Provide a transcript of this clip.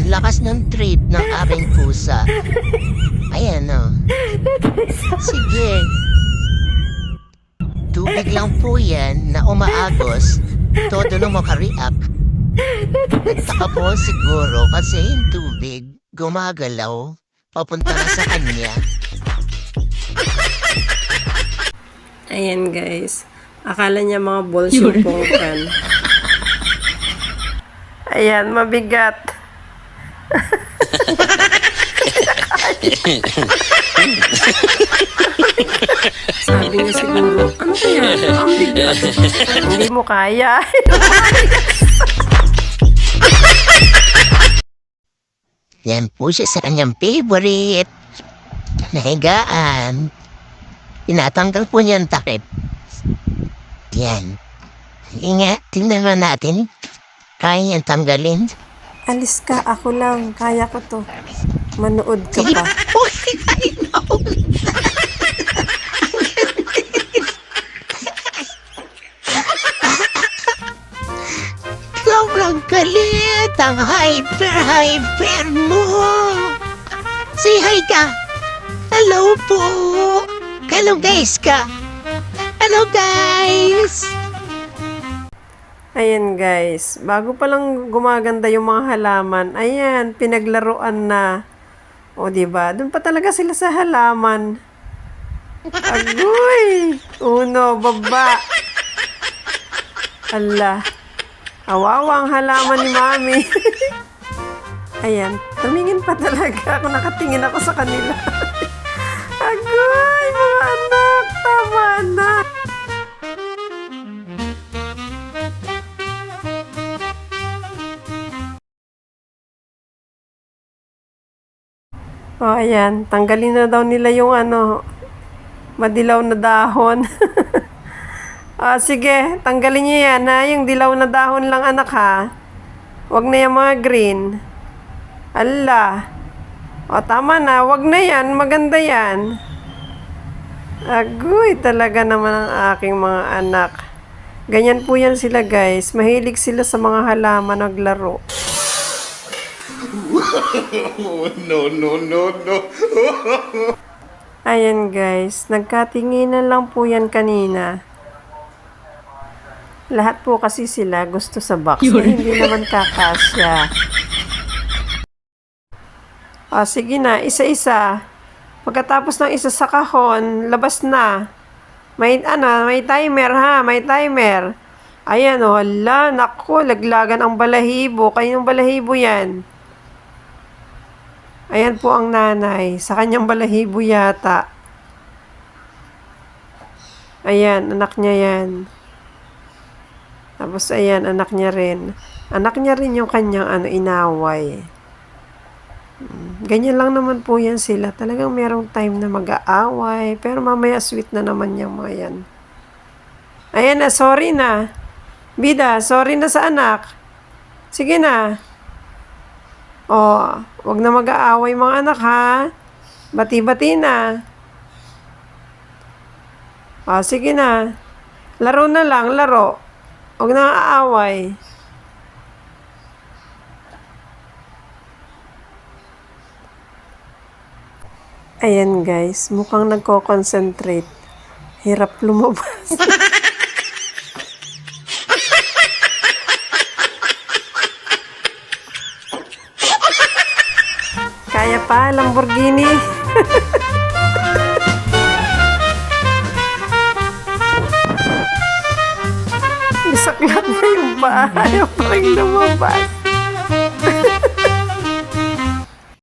lakas ng trip ng aking pusa. Ayan o. Sige. Tubig lang po yan na umaagos. Todo na makareact. Nagtaka po siguro kasi yung tubig gumagalaw. Papunta na sa kanya. Ayan guys. Akala niya mga balls yung pongkan. Ayan, mabigat. Sabi niya siguro, ano kaya? Ang bigat. Hindi mo kaya. Yan po siya sa kanyang favorite na higaan. Tinatanggal po niya ang takip. Yan. Ingat, tingnan na natin. Kaya niyang tanggalin. Alis ka, ako lang. Kaya ko to. Manood ka pa. I know. Sobrang galit ang hyper mo. Say hi ka. Hello po. Hello guys ka. Hello guys. Ayan guys, bago pa lang gumaganda yung mga halaman, ayan, pinaglaruan na. O diba, doon pa talaga sila sa halaman. Agoy! Uno, baba. Ala. Awawa ang halaman ni Mami. Ayan, tumingin pa talaga ako, nakatingin ako sa kanila. Agoy, mga anak, tama na. O, ayan. Tanggalin na daw nila yung madilaw na dahon. Sige. Tanggalin niyo yan, ha? Yung dilaw na dahon lang, anak, ha? Huwag na yung mga green. Ala. O, tama na. Huwag na yan. Maganda yan. Agoy, talaga naman ang aking mga anak. Ganyan po yan sila, guys. Mahilig sila sa mga halaman, naglaro. No. Ayan guys, nagkatinginan lang po yan kanina. Lahat po kasi sila gusto sa box na hindi naman kakasya. Sige na, isa-isa. Pagkatapos ng isa sa kahon, labas na. May timer ha, may timer. Ayan hala, naku, laglagan ang balahibo. Kaninong balahibo yan? Ayan po ang nanay. Sa kanyang balahibo yata. Ayan, anak niya yan. Tapos ayan, anak niya rin. Anak niya rin yung kanyang inaway. Ganyan lang naman po yan sila. Talagang merong time na mag-aaway. Pero mamaya sweet na naman yung mga yan. Ayan na, sorry na. Bida, sorry na sa anak. Sige na. Wag na mag-aaway mga anak ha. Bati-bati na. Sige na. Laro na lang, laro. Wag na aaway. Ayan guys, mukhang nagko-concentrate. Hirap lumabas. Kaya pa, Lamborghini. Bisaklat na yung paa. Ayaw pa rin lumabas.